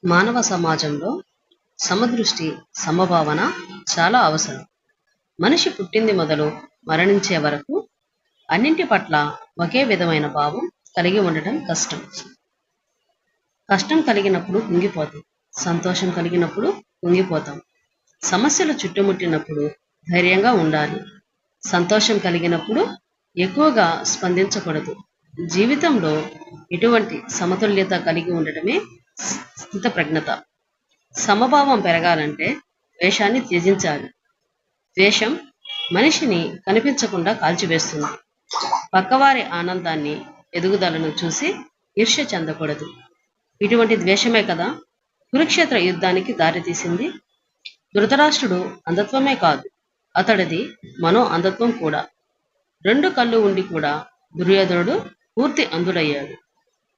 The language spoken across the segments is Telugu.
మానవ సమాజంలో సమదృష్టి, సమభావన చాలా అవసరం. మనిషి పుట్టింది మొదలు మరణించే వరకు అన్నింటి పట్ల ఒకే విధమైన భావం కలిగి ఉండటం కష్టం. కష్టం కలిగినప్పుడు కుంగిపోతాం, సంతోషం కలిగినప్పుడు కుంగిపోతాం. సమస్యలు చుట్టుముట్టినప్పుడు ధైర్యంగా ఉండాలి. సంతోషం కలిగినప్పుడు ఎక్కువగా స్పందించకూడదు. జీవితంలో ఎటువంటి సమతుల్యత కలిగి ఉండటమే స్థితప్రజ్ఞత. సమభావం పెరగాలంటే ద్వేషాన్ని త్యజించాలి. ద్వేషం మనిషిని కనిపించకుండా కాల్చివేస్తుంది. పక్కవారి ఆనందాన్ని, ఎదుగుదలను చూసి ఈర్ష్య చెందకూడదు. ఇటువంటి ద్వేషమే కదా కురుక్షేత్ర యుద్ధానికి దారితీసింది. ధృతరాష్ట్రుడు అంధత్వమే కాదు, అతడిది మనో అంధత్వం కూడా. 2 కళ్ళు ఉండి కూడా దుర్యోధనుడు పూర్తి అంధుడయ్యాడు.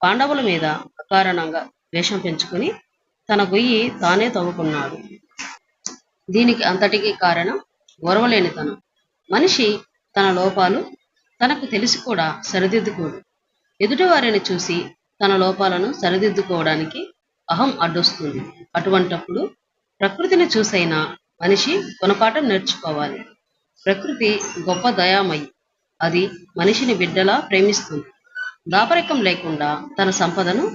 పాండవుల మీద అకారణంగా ద్వేషం పెంచుకుని తన గొయ్యి తానే తవ్వుకున్నాడు. దీనికి అంతటికీ కారణం ఓర్వలేనితనం. మనిషి తన లోపాలు తనకు తెలిసి కూడా సరిదిద్దుకోడు. ఎదుటివారిని చూసి తన లోపాలను సరిదిద్దుకోవడానికి అహం అడ్డొస్తుంది. అటువంటప్పుడు ప్రకృతిని చూసైనా మనిషి గుణపాఠం నేర్చుకోవాలి. ప్రకృతి గొప్ప దయామయి. అది మనిషిని బిడ్డలా ప్రేమిస్తుంది. దాపరికం లేకుండా తన సంపదను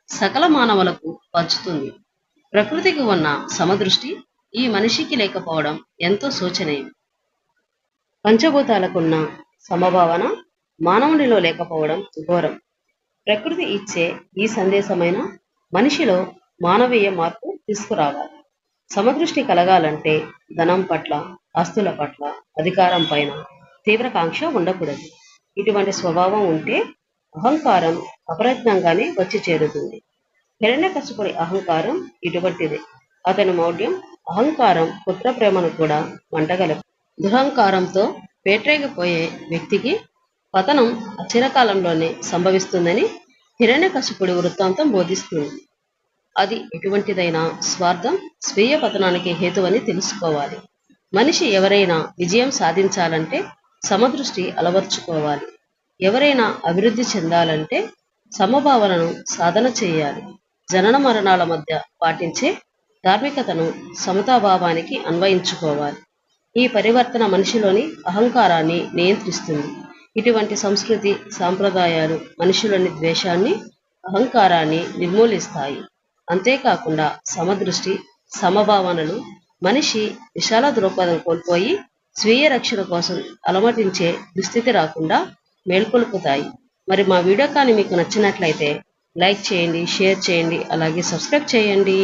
సకల మానవులకు పంచుతుంది. ప్రకృతికి ఉన్న సమదృష్టి ఈ మనిషికి లేకపోవడం ఎంతో శోచనీయం. పంచభూతాలకున్న సమభావన మానవునిలో లేకపోవడం ఘోరం. ప్రకృతి ఇచ్చే ఈ సందేశమైన మనిషిలో మానవీయ మార్పు తీసుకురావాలి. సమదృష్టి కలగాలంటే ధనం పట్ల, ఆస్తుల పట్ల, అధికారం పైన తీవ్రకాంక్ష ఉండకూడదు. ఇటువంటి స్వభావం ఉంటే అహంకారం అప్రయత్నంగానే వచ్చి చేరుతుంది. హిరణ్యకశిపుడి అహంకారం ఇటువంటిదే. అతని మౌఢ్యం, అహంకారం పుత్ర ప్రేమను కూడా మంటగలవు. దురహంకారంతో పేట్రేగిపోయే వ్యక్తికి పతనం చిరకాలంలోనే సంభవిస్తుందని హిరణ్యకశిపుడి వృత్తాంతం బోధిస్తుంది. అది ఎటువంటిదైనా స్వార్థం స్వీయ పతనానికి హేతువని తెలుసుకోవాలి. మనిషి ఎవరైనా విజయం సాధించాలంటే సమదృష్టి అలవర్చుకోవాలి. ఎవరైనా అభివృద్ధి చెందాలంటే సమభావనను సాధన చేయాలి. జనన మరణాల మధ్య పాటించే ధార్మికతను సమతాభావానికి అన్వయించుకోవాలి. ఈ పరివర్తన మనిషిలోని అహంకారాన్ని నియంత్రిస్తుంది. ఇటువంటి సంస్కృతి సాంప్రదాయాలు మనిషిలోని ద్వేషాన్ని, అహంకారాన్ని నిర్మూలిస్తాయి. అంతేకాకుండా సమదృష్టి, సమభావనలు మనిషి విశాల దృక్పథం కోల్పోయి స్వీయ రక్షణ కోసం అలమటించే దుస్థితి రాకుండా మేల్కొల్పుతాయి. మరి మా వీడియో కానీ మీకు నచ్చినట్లయితే లైక్ చేయండి, షేర్ చేయండి, అలాగే సబ్స్క్రైబ్ చేయండి.